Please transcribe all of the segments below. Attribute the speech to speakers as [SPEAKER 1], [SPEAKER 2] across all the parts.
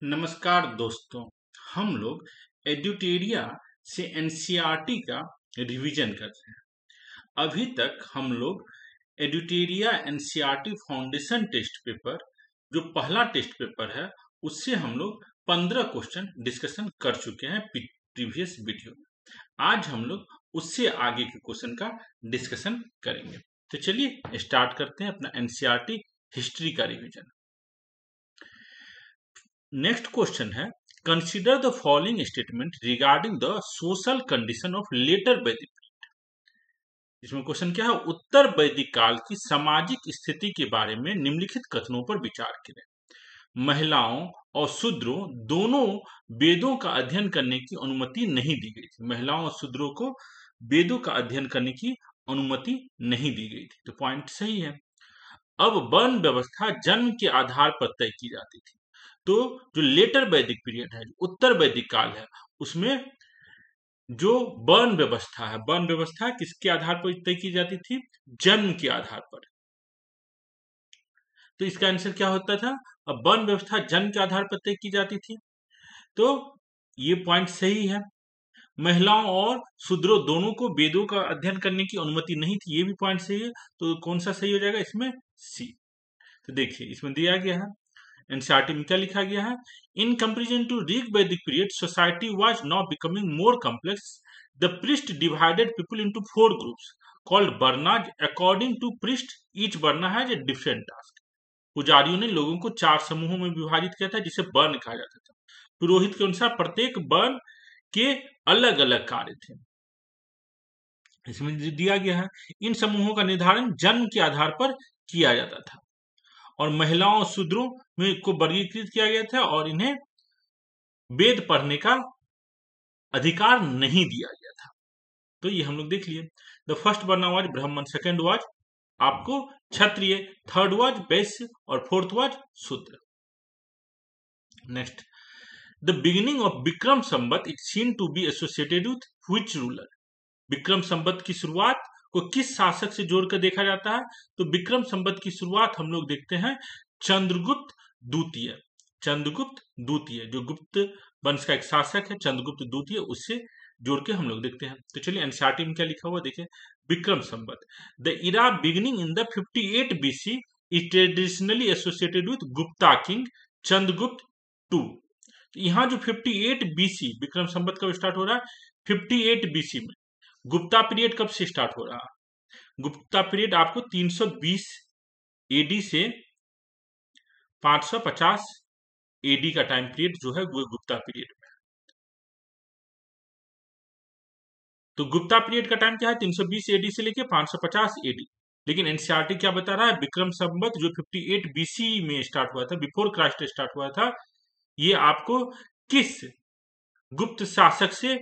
[SPEAKER 1] नमस्कार दोस्तों। हम लोग एड्यूटेरिया से एनसीईआरटी का रिवीजन कर रहे हैं। अभी तक हम लोग एड्यूटेरिया एनसीईआरटी फाउंडेशन टेस्ट पेपर जो पहला टेस्ट पेपर है उससे हम लोग 15 क्वेश्चन डिस्कशन कर चुके हैं प्रीवियस वीडियो में। आज हम लोग उससे आगे के क्वेश्चन का डिस्कशन करेंगे। तो चलिए स्टार्ट करते हैं अपना एनसीईआरटी हिस्ट्री का रिवीजन। नेक्स्ट क्वेश्चन है, consider the following statement regarding the social condition of later Vedic period. इसमें क्वेश्चन क्या है, उत्तर वैदिक काल की सामाजिक स्थिति के बारे में निम्नलिखित कथनों पर विचार करें। महिलाओं और शूद्रों दोनों वेदों का अध्ययन करने की अनुमति नहीं दी गई थी। महिलाओं और शूद्रों को वेदों का अध्ययन करने की अनुमति नहीं दी गई थी, तो पॉइंट सही है। अब वर्ण व्यवस्था जन्म के आधार पर तय की जाती थी। तो जो लेटर वैदिक पीरियड है, उत्तर वैदिक काल है, उसमें जो वर्ण व्यवस्था है, वर्ण व्यवस्था किसके आधार पर तय की जाती थी? जन्म के आधार पर। तो इसका आंसर क्या होता था? अब वर्ण व्यवस्था जन्म के आधार पर तय की जाती थी, तो ये पॉइंट सही है। महिलाओं और शूद्रों दोनों को वेदों का अध्ययन करने की अनुमति नहीं थी, ये भी पॉइंट सही है। तो कौन सा सही हो जाएगा इसमें? सी। तो देखिए इसमें दिया गया है, एनसीईआरटी में क्या लिखा गया है, इन कंपेरिजन टू ऋग वैदिक period society was now becoming more complex. The priest divided people into 4 groups called varnas. According to priest, each varna has a different task. पुजारियों ने लोगों को 4 समूहों में विभाजित किया था, जिसे वर्ण कहा जाता था। पुरोहित के अनुसार प्रत्येक वर्ण के अलग अलग कार्य थे। इसमें दिया गया है, इन समूहों का निर्धारण जन्म के आधार पर किया जाता था और महिलाओं और शूद्रों में को वर्गीकृत किया गया था और इन्हें वेद पढ़ने का अधिकार नहीं दिया गया था। तो ये हम लोग देख लिए। The first varna was Brahmin, second was आपको क्षत्रिय, थर्ड वाज वैश्य और fourth was Shudra. Next, the beginning of Vikram Samvat is seen to be associated with which ruler. Vikram Samvat की शुरुआत को किस शासक से जोड़कर देखा जाता है? तो विक्रम संवत की शुरुआत हम लोग देखते हैं चंद्रगुप्त द्वितीय। चंद्रगुप्त द्वितीय जो गुप्त वंश का एक शासक है, चंद्रगुप्त द्वितीय, उससे जोड़ के हम लोग देखते हैं। तो चलिए एनसीईआरटी में क्या लिखा हुआ देखिए, Vikram Samvat, the era beginning in the 58 BC is traditionally associated with Gupta king Chandragupta two. यहाँ जो 58 BC विक्रम संवत कब स्टार्ट हो रहा है? 58 BC में। गुप्ता पीरियड कब से स्टार्ट हो रहा है? गुप्ता पीरियड आपको 320 AD से 550 AD का टाइम पीरियड जो है वो गुप्ता पीरियड में। तो गुप्ता पीरियड का टाइम क्या है? 320 AD से लेके 550 AD। लेकिन एनसीईआरटी क्या बता रहा है, विक्रम संवत जो 58 BC में स्टार्ट हुआ था, बिफोर क्राइस्ट स्टार्ट हुआ था, ये आपको किस गुप्त शासक से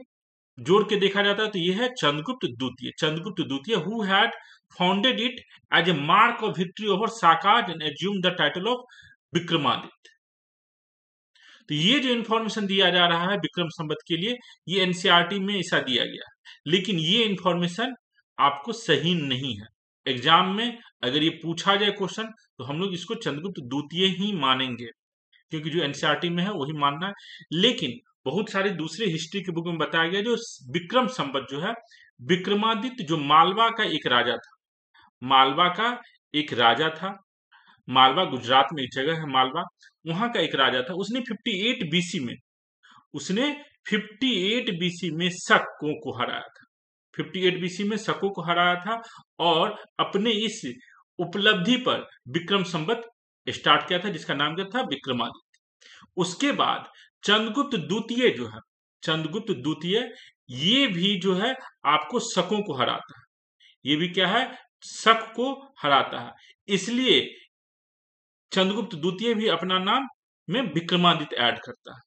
[SPEAKER 1] जोड़ के देखा जाता है? तो ये है चंद्रगुप्त द्वितीय। चंद्रगुप्त द्वितीय who had founded it as a mark of victory over Sakas and assume the title of Vikramaditya. तो ये जो इंफॉर्मेशन दिया जा रहा है विक्रम संवत के लिए, ये एनसीईआरटी में ऐसा दिया गया है, लेकिन ये इंफॉर्मेशन आपको सही नहीं है। एग्जाम में अगर ये पूछा जाए क्वेश्चन तो हम लोग इसको चंद्रगुप्त द्वितीय ही मानेंगे, क्योंकि जो एनसीईआरटी में है वही मानना है। लेकिन बहुत सारे दूसरे हिस्ट्री के बुक में बताया गया जो विक्रम संवत जो है, विक्रमादित्य जो मालवा का एक राजा था, मालवा का एक राजा था, मालवा गुजरात में एक जगह है मालवा, वहां का एक राजा था, उसने 58 BC में, उसने 58 BC में शकों को हराया था। 58 BC में शकों को हराया था और अपने इस उपलब्धि पर विक्रम संवत स्टार्ट किया था, जिसका नाम क्या था? विक्रमादित्य। उसके बाद चंद्रगुप्त द्वितीय जो है, चंद्रगुप्त द्वितीय ये भी जो है आपको शकों को हराता है, ये भी क्या है? शक को हराता है। इसलिए चंद्रगुप्त द्वितीय भी अपना नाम में विक्रमादित्य ऐड करता है,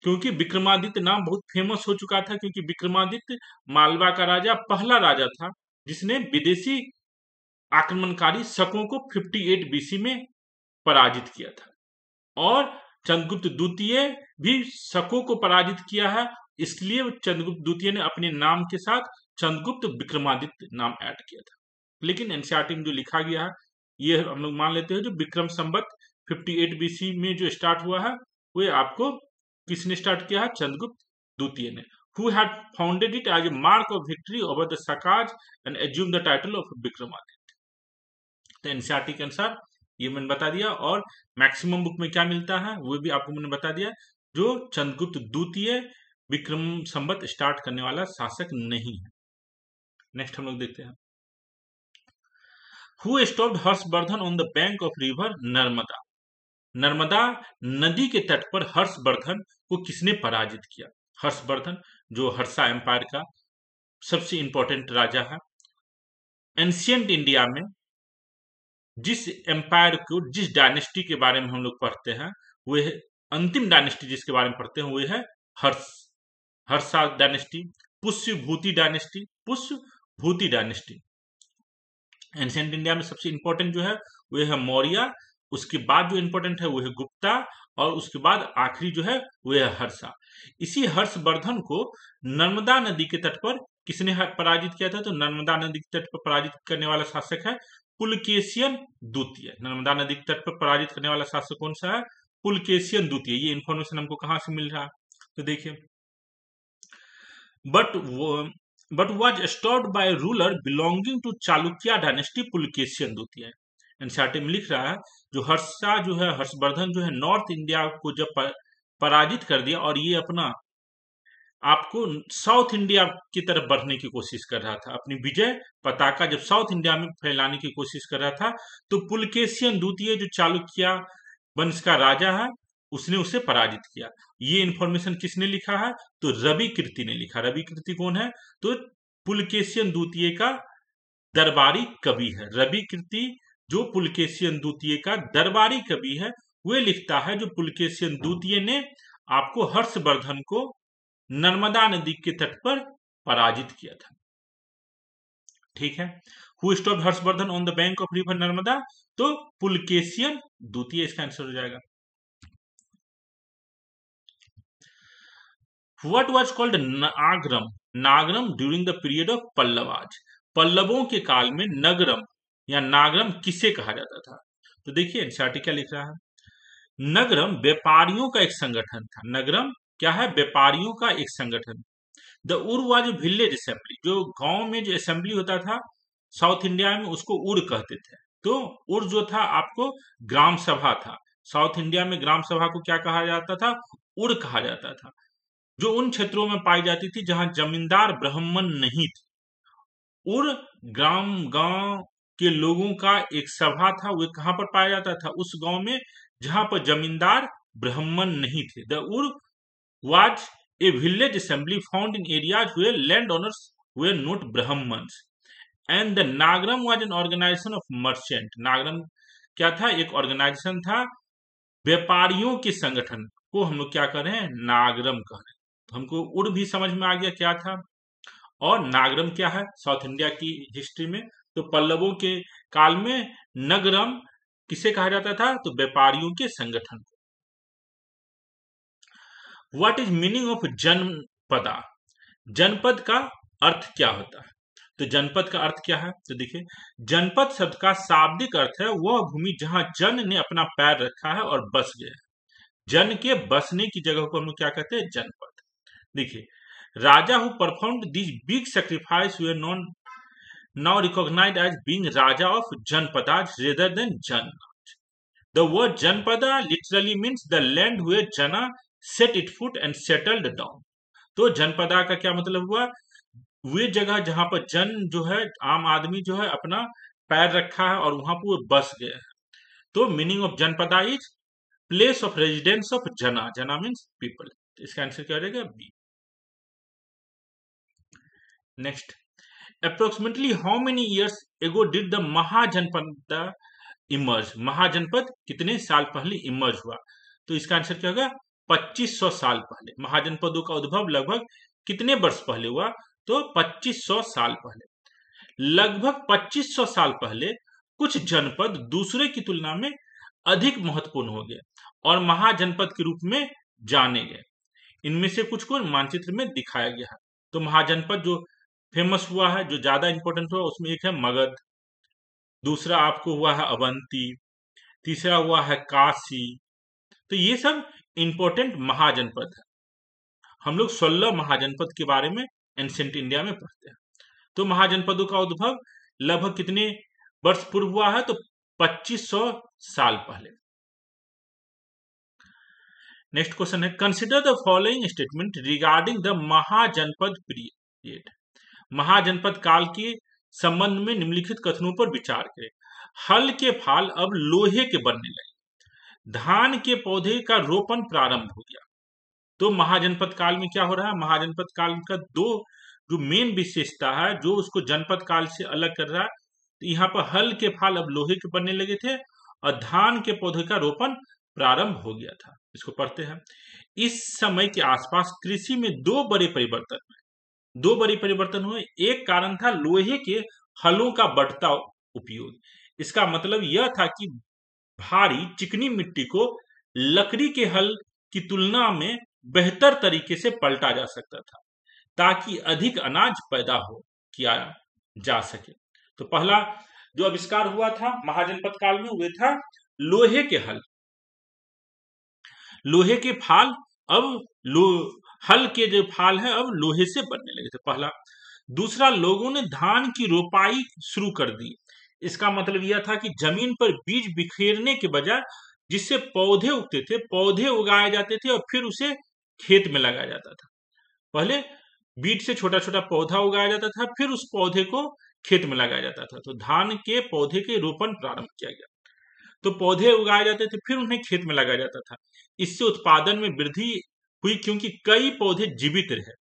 [SPEAKER 1] क्योंकि विक्रमादित्य नाम बहुत फेमस हो चुका था, क्योंकि विक्रमादित्य मालवा का राजा, पहला राजा था जिसने विदेशी आक्रमणकारी शकों को 58 BC में पराजित किया था। और चंद्रगुप्त द्वितीय भी शकों को पराजित किया है, इसलिए चंद्रगुप्त द्वितीय ने अपने नाम के साथ चंद्रगुप्त विक्रमादित्य नाम ऐड किया था। लेकिन एनसीईआरटी में जो लिखा गया है ये हम लोग मान लेते हैं, जो विक्रम संवत 58 BC में जो स्टार्ट हुआ है वो आपको किसने स्टार्ट किया है? चंद्रगुप्त द्वितीय ने। Who had founded it as a mark of victory over the Sakas and assumed the title of Vikramaditya. तो एनसीईआरटी के अनुसार ये मैंने बता दिया, और मैक्सिमम बुक में क्या मिलता है वो भी आपको मैंने बता दिया, जो चंद्रगुप्त द्वितीय विक्रम संवत स्टार्ट करने वाला शासक नहीं है। नेक्स्ट हम लोग देखते हैं, Who stopped Harshvardhan on the bank of river Narmada. Narmada नदी के तट पर हर्षवर्धन को किसने पराजित किया? हर्षवर्धन जो हर्षा एम्पायर का सबसे इंपॉर्टेंट राजा है। एंशियंट इंडिया में जिस एम्पायर को, जिस डायनेस्टी के बारे में हम लोग पढ़ते हैं, वो अंतिम डायनेस्टी जिसके बारे में पढ़ते हैं वो है Harsha dynasty, Pushyabhuti dynasty, Pushyabhuti dynasty. Ancient India में सबसे इंपॉर्टेंट जो है वो है मौर्य, उसके बाद जो इंपॉर्टेंट है वो है गुप्ता, और उसके बाद आखिरी जो है वो है हर्षा। इसी हर्षवर्धन को नर्मदा नदी के तट पर किसने पराजित किया था? तो नर्मदा नदी के तट पर पराजित करने वाला शासक है पुलकेशियन द्वितीय। नर्मदा नदी के तट पर पराजित करने वाला शासक कौन सा है? पुलकेशियन द्वितीय। ये इंफॉर्मेशन हमको कहां से मिल रहा है? तो देखिए, but was stopped by a ruler belonging to Chalukya dynasty Pulakeshin द्वितीय। एनसीईआरटी में लिख रहा है जो हर्षा जो है, हर्षवर्धन जो है नॉर्थ इंडिया को जब पराजित कर दिया और ये अपना आपको साउथ इंडिया की तरफ बढ़ने की कोशिश कर रहा था, अपनी विजय पताका जब साउथ इंडिया में फैलाने की कोशिश कर रहा था, तो पुलकेशियन द्वितीय जो चालुक्य वंश का राजा है उसने उसे पराजित किया। ये इंफॉर्मेशन किसने लिखा है? तो रवि कीर्ति ने लिखा। रवि कीर्ति कौन है? तो पुलकेशियन द्वितीय का दरबारी कवि है। रवि कीर्ति जो पुलकेशियन द्वितीय का दरबारी कवि है, वह लिखता है जो पुलकेशियन द्वितीय ने आपको हर्षवर्धन को नर्मदा नदी के तट पर पराजित किया था। ठीक है, who stopped Harshvardhan on the bank of river Narmada? तो पुलकेशियन द्वितीय इसका आंसर हो जाएगा। What was called Nagaram? Nagaram during the period of Pallavas. पल्लवों के काल में नगरम या नागरम किसे कहा जाता था? तो देखिए एनसीईआरटी क्या लिख रहा है, नगरम व्यापारियों का एक संगठन था। नगरम क्या है? व्यापारियों का एक संगठन। The Ur was village assembly, जो गांव में जो असेंबली होता था साउथ इंडिया में उसको उर कहते थे। तो उर जो था आपको ग्राम सभा था। साउथ इंडिया में ग्राम सभा को क्या कहा जाता था? उर कहा जाता था, जो उन क्षेत्रों में पाई जाती थी जहां जमींदार ब्राह्मण नहीं थे। उर ग्राम गांव के लोगों का एक सभा था, वो कहां पर पाया जाता था? उस गांव में जहां पर जमींदार ब्राह्मण नहीं थे। The Ur was a village assembly found in areas where land owners were not Brahmins, and the Nagaram was an organisation of merchant. Nagaram क्या था? एक ऑर्गेनाइजेशन था, व्यापारियों के संगठन को हम लोग क्या कर रहे हैं? नागरम कह रहे हैं। तो हमको उड़ भी समझ में आ गया क्या था, और नागरम क्या है साउथ इंडिया की हिस्ट्री में। तो पल्लवों के काल में नगरम किसे कहा जाता था? तो व्यापारियों के संगठन को। What is meaning of janapada? Janapada का अर्थ क्या होता है? तो जनपद का अर्थ क्या है? तो देखिए, जनपद शब्द का शाब्दिक अर्थ है वह भूमि जहां जन ने अपना पैर रखा है और बस गया। जन के बसने की जगह को हम लोग क्या कहते हैं? जनपद। देखिए, raja who performed this big sacrifice were known now recognized as being Raja of Janpadas rather than Janraj. The word Janpada literally means the land where Jana set its foot and settled down. तो जनपदा का क्या मतलब हुआ? वे जगह जहां पर जन जो है, आम आदमी जो है अपना पैर रखा है और वहां पर वो बस गया है। तो meaning of janapada is place of residence of jana. Jana means people. इसका आंसर क्या रहेगा? B. Next, approximately how many years ago did the mahajanapada emerge? Mahajanapada कितने साल पहले इमर्ज हुआ? तो इसका आंसर क्या होगा? 2500 साल पहले। महाजनपदों का उद्भव लगभग कितने वर्ष पहले हुआ? तो 2500 साल पहले। लगभग 2500 साल पहले कुछ जनपद दूसरे की तुलना में अधिक महत्वपूर्ण हो गए और महाजनपद के रूप में जाने गए। इनमें से कुछ को मानचित्र में दिखाया गया है। तो महाजनपद जो फेमस हुआ है, जो ज्यादा इंपॉर्टेंट हुआ, उसमें एक है मगध, दूसरा आपको हुआ है अवंती, तीसरा हुआ है काशी। तो ये सब इंपॉर्टेंट महाजनपद है। हम लोग 16 महाजनपद के बारे में एंशिएंट इंडिया में पढ़ते हैं। तो महाजनपदों का उद्भव लगभग कितने वर्ष पूर्व हुआ है? तो 2500 साल पहले। नेक्स्ट क्वेश्चन है, consider the following statement regarding the mahajanapada period. Mahajanapada काल के संबंध में निम्नलिखित कथनों पर विचार करें। हल के फाल अब लोहे के बनने लगे, धान के पौधे का रोपण प्रारंभ हो गया। तो महाजनपद काल में क्या हो रहा है? महाजनपद काल का दो जो मेन विशेषता है जो उसको जनपद काल से अलग कर रहा है, तो यहाँ पर हल के फाल अब लोहे के बनने लगे थे और धान के पौधे का रोपण प्रारंभ हो गया था। इसको पढ़ते हैं। इस समय के आसपास कृषि में दो बड़े परिवर्तन हुए। एक कारण था लोहे के हलों का बढ़ता उपयोग। इसका मतलब यह था कि भारी चिकनी मिट्टी को लकड़ी के हल की तुलना में बेहतर तरीके से पलटा जा सकता था ताकि अधिक अनाज पैदा हो किया जा सके। तो पहला जो आविष्कार हुआ था महाजनपद काल में हुआ था लोहे के हल। लोहे के फाल अब हल के जो फाल है अब लोहे से बनने लगे थे, पहला। दूसरा, लोगों ने धान की रोपाई शुरू कर दी। इसका मतलब यह था कि जमीन पर बीज बिखेरने के बजाय जिससे पौधे उगते थे, पौधे उगाए जाते थे और फिर उसे खेत में लगाया जाता था। पहले बीज से छोटा छोटा पौधा उगाया जाता था, फिर उस पौधे को खेत में लगाया जाता था। तो धान के पौधे के रोपण प्रारंभ किया गया। तो पौधे उगाए जाते थे, फिर उन्हें खेत में लगाया जाता था। इससे उत्पादन में वृद्धि हुई क्योंकि कई पौधे जीवित रहे।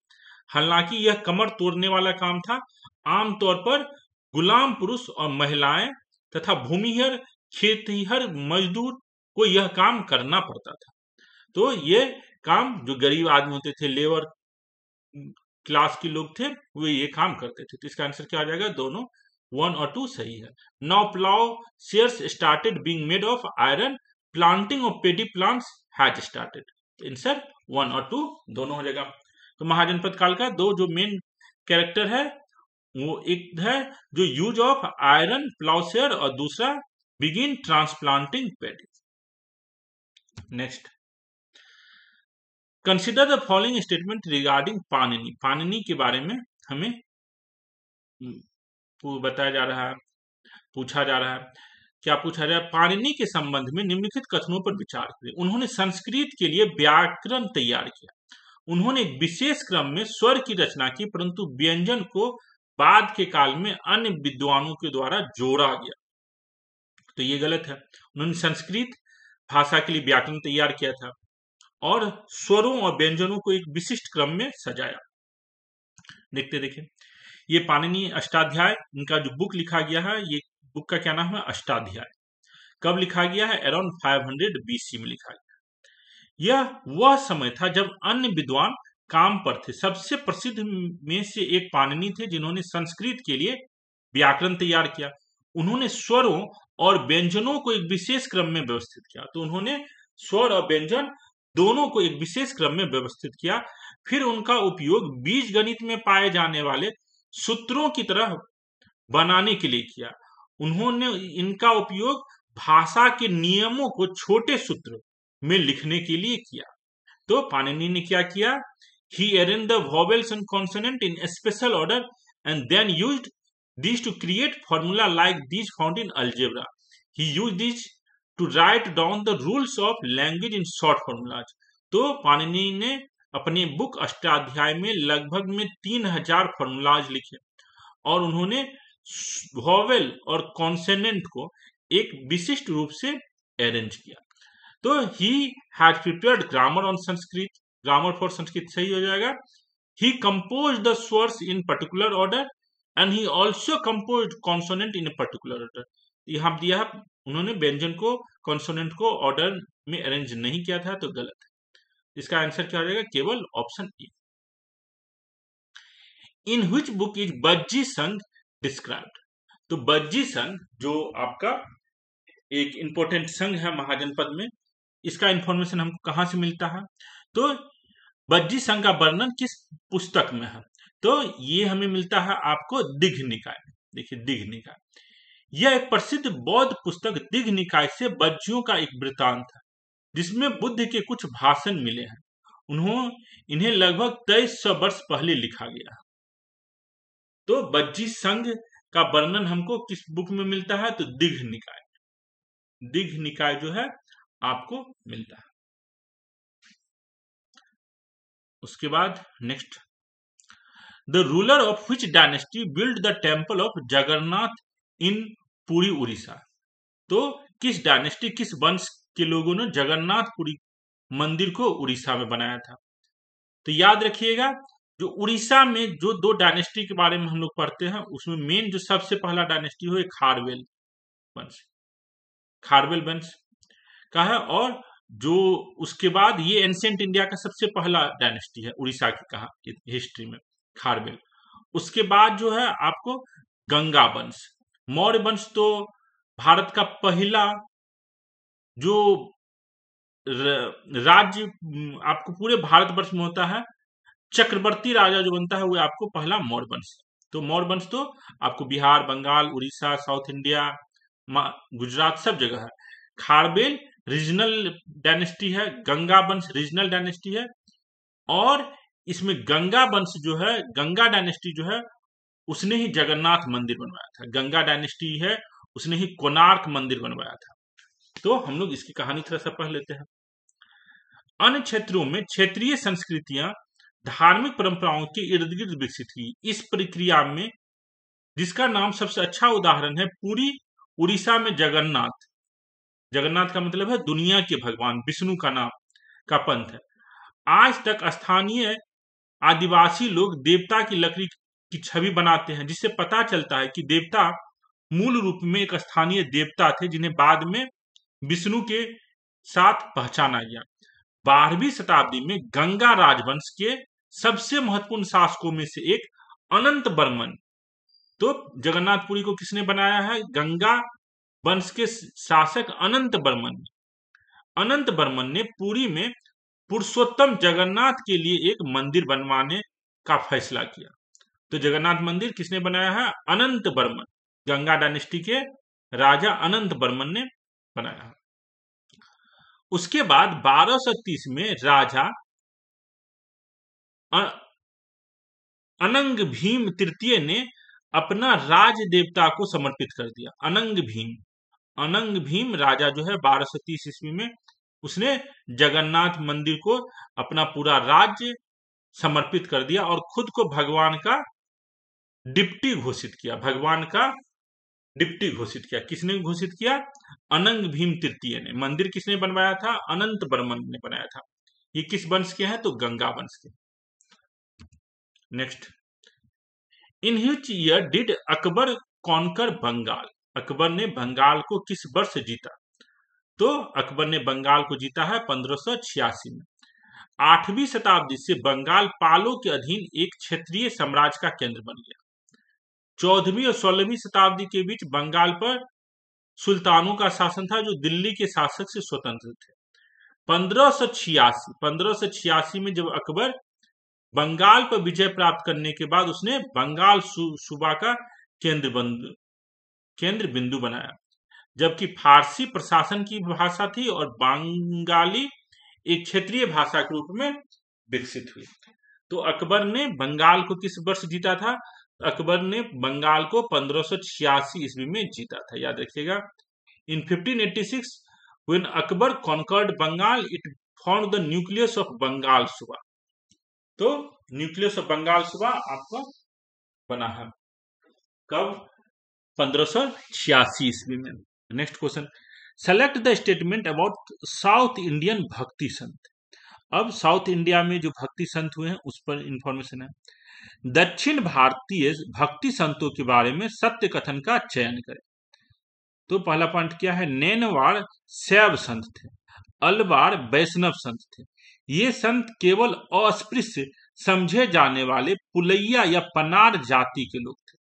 [SPEAKER 1] हालांकि यह कमर तोड़ने वाला काम था। आमतौर पर गुलाम पुरुष और महिलाएं तथा भूमिहीन खेतिहर मजदूर को यह काम करना पड़ता था। तो ये काम जो गरीब आदमी होते थे, लेबर क्लास के लोग थे, वो ये काम करते थे। तो इसका आंसर क्या आ जाएगा? दोनों 1 और 2 सही है। Now plough shares started being made of iron, planting of pedi plants has started. तो आंसर 1 और 2 दोनों हो जाएगा। तो महाजनपद काल का दो जो मेन कैरेक्टर है वो एक है जो यूज ऑफ आयरन प्लाउशेयर और दूसरा begin transplanting pedi. Next, consider the following statement regarding Panini. Panini के बारे में हमें बताया जा रहा है, पूछा जा रहा है। क्या पूछा जा रहा है? पाणिनि के संबंध में निम्नलिखित कथनों पर विचार करें। उन्होंने संस्कृत के लिए व्याकरण तैयार किया। उन्होंने एक विशेष क्रम में स्वर की रचना की, परंतु व्यंजन को बाद के काल में अन्य विद्वानों के द्वारा जोड़ा गया। तो ये गलत है। उन्होंने संस्कृत भाषा के लिए व्याकरण तैयार किया था और स्वरों और व्यंजनों को एक विशिष्ट क्रम में सजाया। देखिए ये पाणिनि अष्टाध्याय, इनका जो बुक लिखा गया है, ये बुक का क्या नाम है? अष्टाध्याय। कब लिखा गया है? अराउंड 500 BC में लिखा गया। यह वह समय था जब अन्य विद्वान काम पर थे। सबसे प्रसिद्ध में से एक पाणिनि थे जिन्होंने संस्कृत के लिए व्याकरण तैयार किया। उन्होंने स्वरों और व्यंजनों को एक विशेष क्रम में व्यवस्थित किया। तो उन्होंने स्वर और व्यंजन दोनों को एक विशेष क्रम में व्यवस्थित किया। फिर उनका उपयोग बीज गणित में पाए जाने वाले सूत्रों की तरह बनाने के लिए किया। उन्होंने इनका उपयोग भाषा के नियमों को छोटे सूत्र में लिखने के लिए किया। तो पाणिनि ने क्या किया? He arranged the vowels and consonant in a special order and then used these to create formula like these found in algebra. He used these to write down the rules of language in short formulas. तो पाणिनि ने अपने book अष्टाध्याय में लगभग में 3000 formulas लिखे और उन्होंने vowel और कॉन्सोनेंट को एक विशिष्ट रूप से अरेंज किया। तो he had prepared grammar on Sanskrit, grammar for Sanskrit सही हो जाएगा। He compose the swaras in particular order and he also compose consonant in particular order. यहाँ दिया है उन्होंने व्यंजन को, कॉन्सोनेंट को ऑर्डर में अरेंज नहीं किया था, तो गलत है। इसका आंसर क्या हो जाएगा? केवल option A. In which book is बज्जी संघ डिस्क्राइब्ड। तो बज्जी संघ जो आपका एक इंपॉर्टेंट संघ है महाजनपद में, इसका इंफॉर्मेशन हमको कहां से मिलता है? तो बज्जी संघ का वर्णन किस पुस्तक में है? तो ये हमें मिलता है आपको दिघ निकाय में। देखिए दिघ निकाय, यह एक प्रसिद्ध बौद्ध पुस्तक दिघ निकाय से बज्जियों का एक वृत्तांत है। जिसमें बुद्ध के कुछ भाषण मिले हैं। इन्हें लगभग 2300 वर्ष पहले लिखा गया है। तो बज्जी संघ का वर्णन हमको किस बुक में मिलता है? तो दीघ निकाय। दीघ निकाय जो है आपको मिलता है। उसके बाद next, the ruler of which dynasty build the temple of Jagannath in Puri Orissa. तो किस डायनेस्टी, किस वंश के लोगों ने जगन्नाथपुरी मंदिर को उड़ीसा में बनाया था? तो याद रखिएगा, जो उड़ीसा में जो दो डायनेस्टी के बारे में हम लोग पढ़ते हैं, उसमें मेन जो सबसे पहला डायनेस्टी हो खारवेल वंश, खारवेल वंश का है। और जो उसके बाद ये एंशिएंट इंडिया का सबसे पहला डायनेस्टी है उड़ीसा की कहा हिस्ट्री में, खारवेल। उसके बाद जो है आपको गंगा वंश। मौर्य वंश तो भारत का पहला जो राज्य आपको पूरे भारतवर्ष में होता है, चक्रवर्ती राजा जो बनता है वो आपको पहला मौर्य वंश। तो मौर्य वंश तो आपको बिहार, बंगाल, उड़ीसा, साउथ इंडिया, गुजरात सब जगह है। खारवेल रीजनल डायनेस्टी है, गंगा वंश रीजनल डायनेस्टी है। और इसमें गंगा वंश जो है, गंगा डायनेस्टी जो है, उसने ही जगन्नाथ मंदिर बनवाया था। गंगा डायनेस्टी है, उसने ही कोणार्क मंदिर बनवाया था। तो हम लोग इसकी कहानी थोड़ा सा पढ़ लेते हैं। अन्य क्षेत्रों में क्षेत्रीय संस्कृतियां धार्मिक परंपराओं के इर्द गिर्द विकसित हुई। इस प्रक्रिया में जिसका नाम सबसे अच्छा उदाहरण है पुरी उड़ीसा में जगन्नाथ। जगन्नाथ का मतलब है दुनिया के भगवान, विष्णु का नाम का पंथ है। आज तक स्थानीय आदिवासी लोग देवता की लकड़ी की छवि बनाते हैं, जिससे पता चलता है कि देवता मूल रूप में एक स्थानीय देवता थे, जिन्हें बाद में विष्णु के साथ पहचाना गया। 12वीं शताब्दी में गंगा राजवंश के सबसे महत्वपूर्ण शासकों में से एक अनंत वर्मन। तो जगन्नाथपुरी को किसने बनाया है? गंगा वंश के शासक अनंत वर्मन। अनंत वर्मन ने पुरी में पुरुषोत्तम जगन्नाथ के लिए एक मंदिर बनवाने का फैसला किया। तो जगन्नाथ मंदिर किसने बनाया है? अनंत वर्मन, गंगा डायनेस्टी के राजा अनंत वर्मन ने बनाया है। उसके बाद 1230 में राजा अनंग भीम तृतीय ने अपना राज देवता को समर्पित कर दिया। अनंग भीम राजा जो है 1230 ईस्वी में उसने जगन्नाथ मंदिर को अपना पूरा राज्य समर्पित कर दिया और खुद को भगवान का डिप्टी घोषित किया। भगवान का डिप्टी घोषित किया। किसने घोषित किया? अनंग भीम तृतीय ने। मंदिर किसने बनवाया था? अनंत वर्मन ने बनाया था। ये किस वंश के हैं? तो गंगा वंश के। Next, in which year did Akbar conquer Bengal. Akbar ने बंगाल को किस वर्ष जीता? तो अकबर ने बंगाल को जीता है 1586 में। 8वीं शताब्दी से बंगाल पालों के अधीन एक क्षेत्रीय साम्राज्य का केंद्र बन गया। 14वीं और 16वीं शताब्दी के बीच बंगाल पर सुल्तानों का शासन था, जो दिल्ली के शासक से स्वतंत्र थे। 1586 में जब अकबर बंगाल पर विजय प्राप्त करने के बाद उसने बंगाल सूबा का केंद्र बिंदु बनाया, जबकि फारसी प्रशासन की भाषा थी और बंगाली एक क्षेत्रीय भाषा के रूप में विकसित हुई। तो अकबर ने बंगाल को किस वर्ष जीता था? अकबर ने बंगाल को 1586 ईस्वी में जीता था। याद रखिएगा, in 1586 when Akbar conquered Bengal it found the nucleus of Bengal subah. तो न्यूक्लियस ऑफ बंगाल सूबा आपका बना है कब? 1586 ईस्वी में। Next question, select the statement about south Indian भक्ति संत। अब साउथ इंडिया में जो भक्ति संत हुए हैं उस पर इंफॉर्मेशन है। दक्षिण भारतीय भक्ति संतों के बारे में सत्य कथन का चयन करें। तो पहला पॉइंट क्या है? नेनवाड़ शैव संत थे, अलवार वैष्णव संत थे। ये संत केवल अस्पृश्य समझे जाने वाले पुलैया या पनार जाति के लोग थे।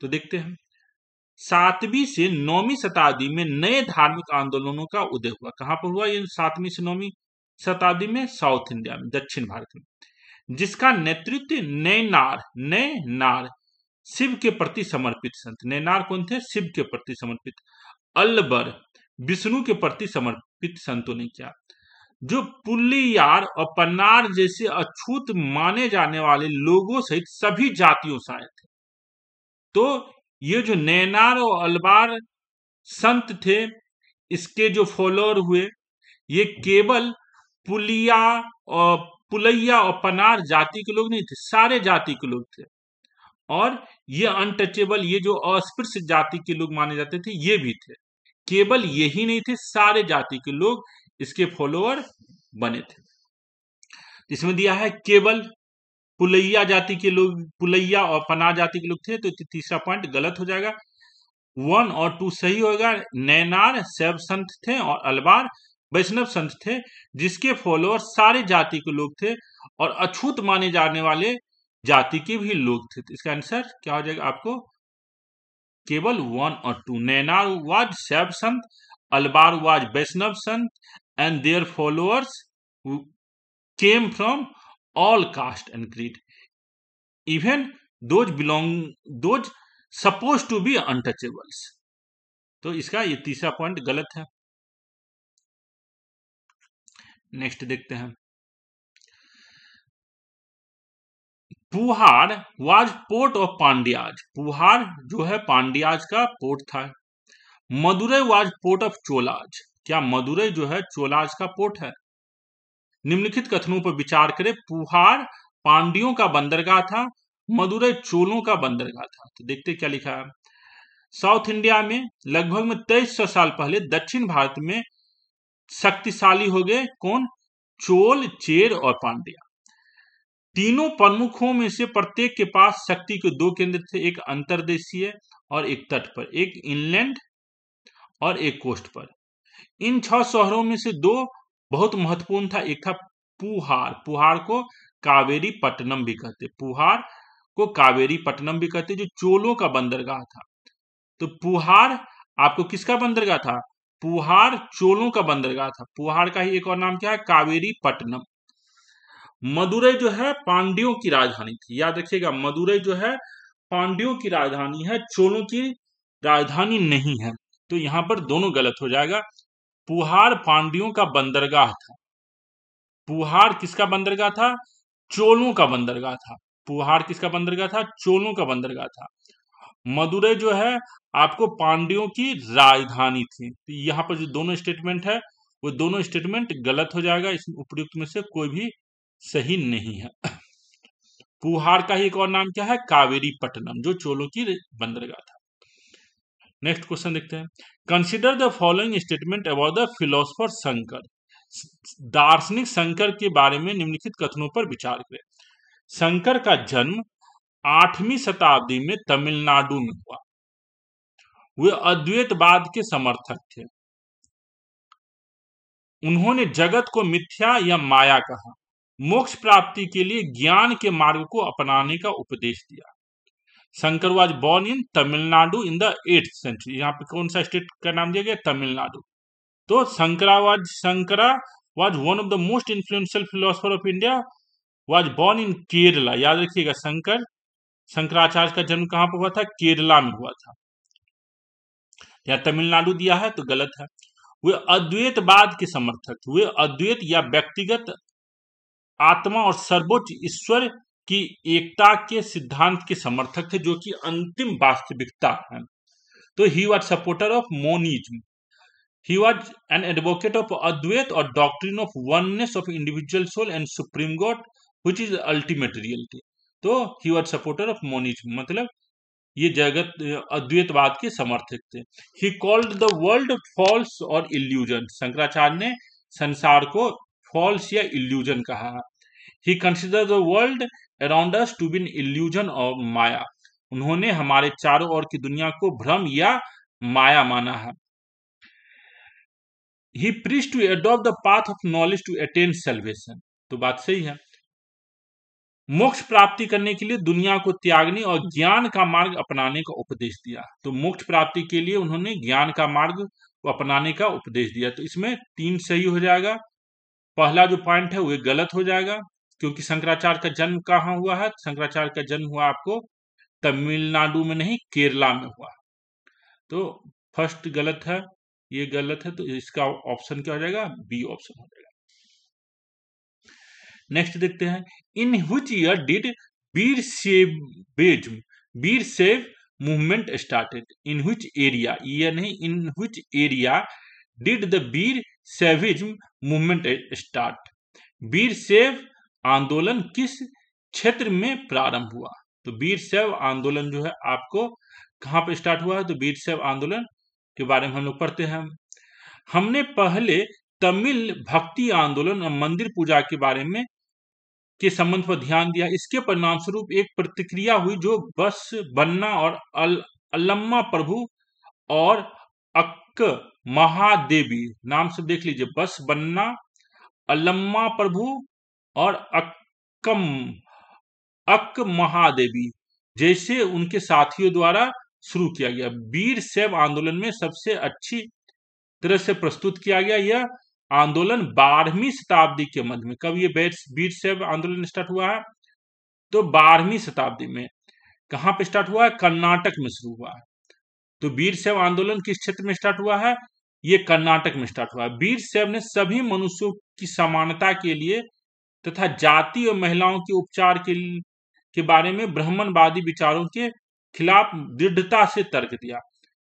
[SPEAKER 1] तो देखते हैं, 7वीं से 9वीं शताब्दी में नए धार्मिक आंदोलनों का उदय हुआ। कहां पर हुआ ये 7वीं से 9वीं शताब्दी में? साउथ इंडिया में, दक्षिण भारत में, जिसका नेतृत्व नैनार शिव के प्रति समर्पित संत। नैनार कौन थे? शिव के प्रति समर्पित। अलबर विष्णु के प्रति समर्पित संतों ने किया। जो पुल्लियार और पन्नार जैसे अछूत माने जाने वाले लोगों सहित सभी जातियों से आए थे। तो ये जो नैनार और अलवार संत थे, इसके जो फॉलोअर हुए, ये केवल पुलिया और पुलैया और पनार जाति के लोग नहीं थे, सारे जाति के लोग थे। और ये अनटचेबल, ये जो अस्पृश्य जाति के लोग माने जाते थे, ये भी थे। केवल यही नहीं थे, सारे जाति के लोग इसके फॉलोअर बने थे। इसमें दिया है केवल पुलैया जाति के लोग, पुलैया और पनार जाति के लोग थे, तो तीसरा पॉइंट गलत हो जाएगा। 1 और 2 सही होगा। नैनार शैव संत थे और अलवार वैष्णव संत थे, जिसके फॉलोअर सारे जाति के लोग थे और अछूत माने जाने वाले जाति के भी लोग थे। तो इसका आंसर क्या हो जाएगा आपको? केवल 1 और 2। नैनार वाज शैव संत, Alvar was Vaishnav Sant, and their followers came from all caste and creed, even those supposed to be untouchables। तो इसका ये तीसरा पॉइंट गलत है। नेक्स्ट देखते हैं। पुहार वाज पोर्ट ऑफ पांड्याज। पुहार जो है पांड्याज का पोर्ट था। Madurai was port of Cholas. क्या मदुरई जो है चोलाज का पोर्ट है? निम्नलिखित कथनों पर विचार करें। पुहार पांड्यों का बंदरगाह था, मदुरई चोलों का बंदरगाह था। तो देखते क्या लिखा है। साउथ इंडिया में लगभग में 2300 साल पहले दक्षिण भारत में शक्तिशाली हो गए कौन? चोल, चेर और पांड्या। तीनों प्रमुखों में से प्रत्येक के पास शक्ति के 2 केंद्र थे, एक अंतर्देशीय और एक तट पर, एक इनलैंड और एक कोस्ट पर। इन 6 शहरों में से 2 बहुत महत्वपूर्ण था। एक था पुहार। पुहार को कावेरी पट्टनम भी कहते, पुहार को कावेरी पट्टनम भी कहते, जो चोलों का बंदरगाह था। तो पुहार आपको किसका बंदरगाह था? पुहार चोलों का बंदरगाह था। पुहार का ही एक और नाम क्या है? कावेरी पट्टनम। मदुरई जो है पांड्यों की राजधानी थी। याद रखिएगा, मदुरई जो है पांड्यों की राजधानी है, चोलों की राजधानी नहीं है। तो यहां पर दोनों गलत हो जाएगा। पुहार पांड्यों का बंदरगाह था। पुहार किसका बंदरगाह था? चोलों का बंदरगाह था। पुहार किसका बंदरगाह था? चोलों का बंदरगाह था। मदुरई जो है आपको पांड्यों की राजधानी थी। तो यहाँ पर जो दोनों स्टेटमेंट है, वो दोनों स्टेटमेंट गलत हो जाएगा। इस उपयुक्त में से कोई भी सही नहीं है। पुहार का ही एक और नाम क्या है? कावेरी पट्टनम, जो चोलों की बंदरगाह था। नेक्स्ट क्वेश्चन देखते हैं। Consider the following statement about the philosopher Shankar. दार्शनिक शंकर के बारे में निम्नलिखित कथनों पर विचार करें। शंकर का जन्म 8वीं शताब्दी में तमिलनाडु में हुआ। वे अद्वैतवाद के समर्थक थे। उन्होंने जगत को मिथ्या या माया कहा। मोक्ष प्राप्ति के लिए ज्ञान के मार्ग को अपनाने का उपदेश दिया। Shankar was born in Tamil Nadu in the 8th century. यहाँ पे कौन सा स्टेट का नाम दिया गया? तमिलनाडु। तो Shankara was one of the most influential philosopher of India, was born इन केरला। याद रखिएगा, शंकराचार्य का जन्म कहां पर हुआ था? केरला में हुआ था। या तमिलनाडु दिया है तो गलत है। वे अद्वैतवाद के समर्थक थे। वे अद्वैत या व्यक्तिगत आत्मा और सर्वोच्च ईश्वर की एकता के सिद्धांत के समर्थक थे, जो कि अंतिम वास्तविकता है। तो he was supporter of monism. He was an advocate of Advait or doctrine of oneness of individual soul and supreme God, which is ultimate reality। तो he was supporter of monism, मतलब ये जगत अद्वैतवाद के समर्थक थे। He called the world false or illusion। Shankaracharya ने संसार को false या illusion कहा। He considered the world around us to be an illusion or माया। उन्होंने हमारे चारों ओर की दुनिया को भ्रम या माया माना है। He preached to adopt the path of knowledge to attain salvation। तो बात सही है। मोक्ष प्राप्ति करने के लिए दुनिया को त्यागने और ज्ञान का मार्ग अपनाने का उपदेश दिया। तो मोक्ष प्राप्ति के लिए उन्होंने ज्ञान का मार्ग को अपनाने का उपदेश दिया। तो इसमें 3 सही हो जाएगा। पहला जो पॉइंट है वो गलत हो जाएगा, क्योंकि शंकराचार्य का जन्म कहाँ हुआ है? शंकराचार्य का जन्म हुआ आपको तमिलनाडु में नहीं, केरला में हुआ। तो फर्स्ट गलत है। ये गलत है, तो इसका ऑप्शन क्या हो जाएगा, बी ऑप्शन हो जाएगा। नेक्स्ट देखते हैं, in which year did Veera Shaiva movement started, in which area, year नहीं, in which area did the Veera Shaivism movement start, Veera Shaiva आंदोलन किस क्षेत्र में प्रारंभ हुआ। तो वीर शैव आंदोलन जो है आपको कहां पर स्टार्ट हुआ है, तो वीर शैव आंदोलन के बारे में हम लोग पढ़ते हैं। हमने पहले तमिल भक्ति आंदोलन और मंदिर पूजा के बारे में के संबंध पर ध्यान दिया, इसके परिणाम स्वरूप एक प्रतिक्रिया हुई जो बस बन्ना और अल्लम्मा प्रभु और अक्क महादेवी, नाम से देख लीजिए, बस बन्ना, अल्लम्मा प्रभु और अक्क महादेवी जैसे उनके साथियों द्वारा शुरू किया गया। वीर शैव आंदोलन में सबसे अच्छी तरह से प्रस्तुत किया गया यह आंदोलन 12वीं शताब्दी के मध्य में, कब ये वीर शैव आंदोलन स्टार्ट हुआ है, तो 12वीं शताब्दी में। कहां पे स्टार्ट हुआ है, कर्नाटक में शुरू हुआ है। तो वीर शैव आंदोलन किस क्षेत्र में स्टार्ट हुआ है, ये कर्नाटक में स्टार्ट हुआ है। वीर शैव ने सभी मनुष्यों की समानता के लिए तथा जाति और महिलाओं के उपचार के बारे में ब्राह्मणवादी विचारों के खिलाफ दृढ़ता से तर्क दिया।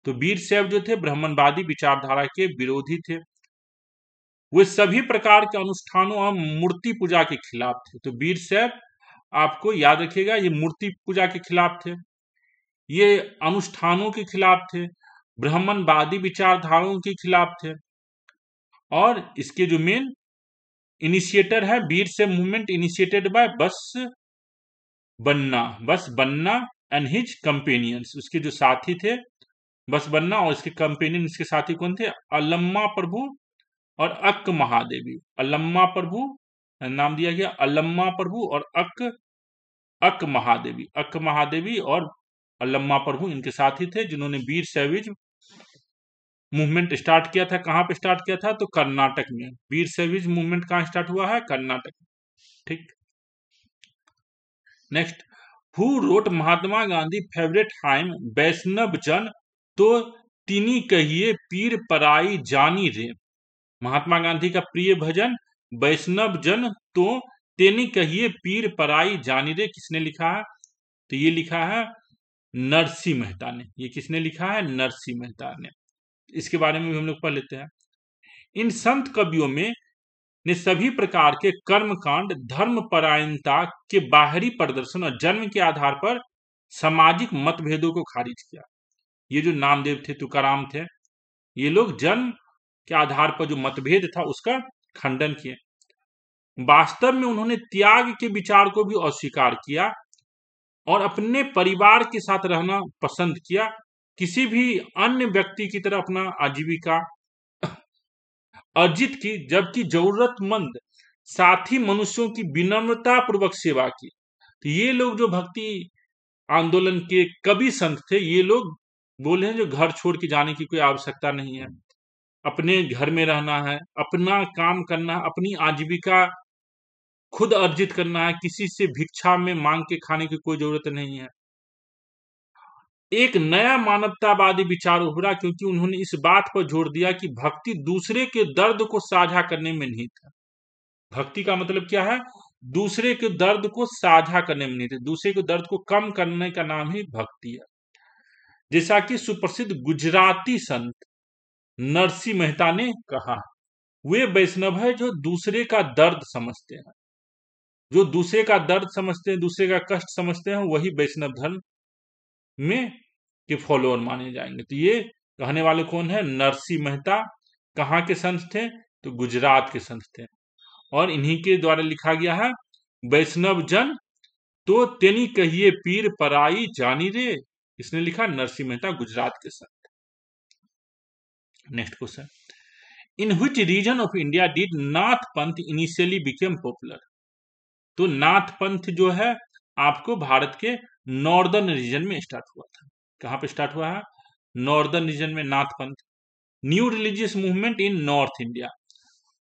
[SPEAKER 1] तो वीर शैव जो थे ब्राह्मणवादी विचारधारा के विरोधी थे, वे सभी प्रकार के अनुष्ठानों और मूर्ति पूजा के खिलाफ थे। तो वीर शैव आपको याद रखिएगा, ये मूर्ति पूजा के खिलाफ थे, ये अनुष्ठानों के खिलाफ थे, ब्राह्मणवादी विचारधाराओं के खिलाफ थे, और इसके जो मेन इनिशिएटर है वीर शैव मूवमेंट इनिशिएटेड बाय बस बन्ना एंड हिज कंपेनियंस, उसके जो साथी थे बस बन्ना और इसके कंपेनियन, इसके साथी कौन थे, अल्लम्मा प्रभु और अक्क महादेवी। अल्लम्मा प्रभु नाम दिया गया, अल्लम्मा प्रभु और अक्क महादेवी और अल्लम्मा प्रभु इनके साथी थे जिन्होंने वीर शैविज मूवमेंट स्टार्ट किया था। कहां पे स्टार्ट किया था, तो कर्नाटक में। वीर शैविज मूवमेंट कहां स्टार्ट हुआ है, कर्नाटक। ठीक, next, who wrote Mahatma Gandhi favourite hymn Vaishnav Jan तो तिनी कहिए पीर पराई जानी रे, महात्मा गांधी का प्रिय भजन वैष्णव जन तो तेनी कहिए पीर पराई जानी रे किसने लिखा है, तो ये लिखा है नरसिंह मेहता ने। ये किसने लिखा है, नरसिंह मेहता ने। इसके बारे में भी हम लोग पढ़ लेते हैं। इन संत कवियों में ने सभी प्रकार के कर्मकांड, धर्म परायणता के बाहरी प्रदर्शन और जन्म के आधार पर सामाजिक मतभेदों को खारिज किया। ये जो नामदेव थे, तुकाराम थे, ये लोग जन्म के आधार पर जो मतभेद था उसका खंडन किए। वास्तव में उन्होंने त्याग के विचार को भी अस्वीकार किया और अपने परिवार के साथ रहना पसंद किया, किसी भी अन्य व्यक्ति की तरह अपना आजीविका अर्जित की, जबकि जरूरतमंद साथी मनुष्यों की विनम्रता पूर्वक सेवा की। तो ये लोग जो भक्ति आंदोलन के कवि संत थे, ये लोग बोले हैं जो घर छोड़ के जाने की कोई आवश्यकता नहीं है, अपने घर में रहना है, अपना काम करना है, अपनी आजीविका खुद अर्जित करना है, किसी से भिक्षा में मांग के खाने की कोई जरूरत नहीं है। एक नया मानवतावादी विचार उभरा क्योंकि उन्होंने इस बात पर जोर दिया कि भक्ति दूसरे के दर्द को साझा करने में नहीं था। भक्ति का मतलब क्या है, दूसरे के दर्द को साझा करने में नहीं थे, दूसरे के दर्द को कम करने का नाम ही भक्ति है। जैसा कि सुप्रसिद्ध गुजराती संत नरसिंह मेहता ने कहा, वे वैष्णव है जो दूसरे का दर्द समझते हैं, जो दूसरे का दर्द समझते हैं, दूसरे का कष्ट समझते हैं, वही वैष्णव धर्म में के फॉलोअर माने जाएंगे। तो ये कहने वाले कौन है, नरसिंह मेहता। कहाँ के संत थे, तो गुजरात के संत थे, और इन्हीं के द्वारा लिखा गया है वैष्णव जन तो तेनी कहिए पीर पराई जानी रे। इसने लिखा नरसिंह मेहता, गुजरात के संत। Next question, in which region of India did Nath Panth initially became popular. तो नाथ पंथ जो है आपको भारत के नॉर्दर्न रीजन में स्टार्ट हुआ था। कहां पे स्टार्ट हुआ है, नॉर्दर्न रीजन में नाथ पंथ। New religious movement in north India,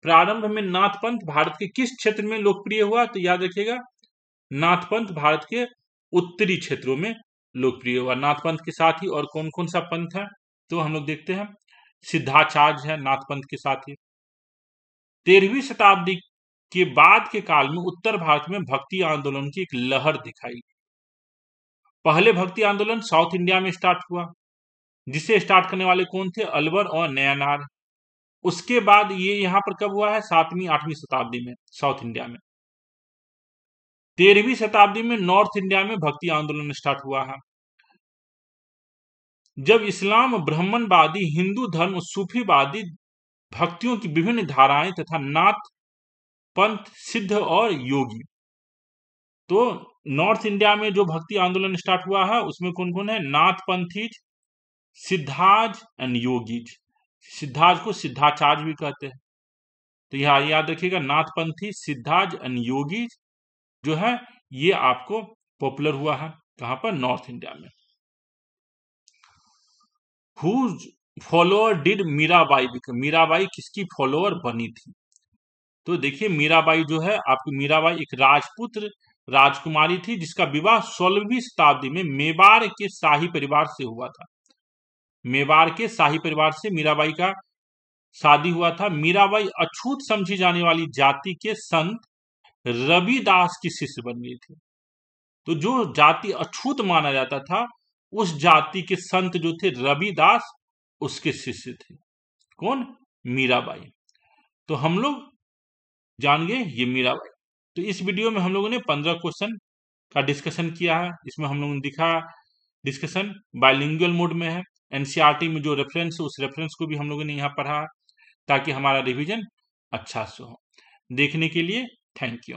[SPEAKER 1] प्रारंभ में नाथ पंथ भारत के किस क्षेत्र में लोकप्रिय हुआ, तो याद रखिएगा नाथ पंथ भारत के उत्तरी क्षेत्रों में लोकप्रिय हुआ। नाथ पंथ के साथ ही और कौन कौन सा पंथ है, तो हम लोग देखते हैं। सिद्धाचार्य है नाथपंथ के साथ ही। 13वीं शताब्दी के बाद के काल में उत्तर भारत में भक्ति आंदोलन की एक लहर दिखाई। पहले भक्ति आंदोलन साउथ इंडिया में स्टार्ट हुआ, जिसे स्टार्ट करने वाले कौन थे? अलवर और नयनार। उसके बाद ये यहां पर कब हुआ है? 7वीं 8वीं शताब्दी में साउथ इंडिया में। 13वीं शताब्दी में नॉर्थ इंडिया में भक्ति आंदोलन स्टार्ट हुआ है, जब इस्लाम, ब्राह्मणवादी, हिंदू धर्म, सूफीवादी भक्तियों की विभिन्न धाराएं तथा नाथ पंथ, सिद्ध और योगी। तो नॉर्थ इंडिया में जो भक्ति आंदोलन स्टार्ट हुआ है उसमें कौन कौन है? नाथ पंथीज, सिद्धाज एंड योगीज। सिद्धाज को सिद्धाचार्य भी कहते हैं। तो यह याद रखिएगा, नाथपंथी, सिद्धाज एंड योगीज जो है ये आपको पॉपुलर हुआ है कहां पर? नॉर्थ इंडिया में। Whose follower did Mirabai become? Mirabai किसकी फॉलोअर बनी थी? तो देखिए मीराबाई जो है आपको, मीराबाई एक राजपुत्र राजकुमारी थी जिसका विवाह 16वीं शताब्दी में मेवाड़ के शाही परिवार से हुआ था। मेवाड़ के शाही परिवार से मीराबाई का शादी हुआ था। मीराबाई अछूत समझी जाने वाली जाति के संत रविदास की शिष्य बन गई थी। तो जो जाति अछूत माना जाता था उस जाति के संत जो थे रविदास, उसके शिष्य थे। कौन? मीराबाई। तो हम लोग जान गए ये मीराबाई। तो इस वीडियो में हम लोगों ने 15 क्वेश्चन का डिस्कशन किया है। इसमें हम लोगों ने दिखा डिस्कशन बाइलिंगुअल मोड में है। एनसीईआरटी में जो रेफरेंस है उस रेफरेंस को भी हम लोगों ने यहाँ पढ़ा ताकि हमारा रिवीजन अच्छा से हो। देखने के लिए थैंक यू।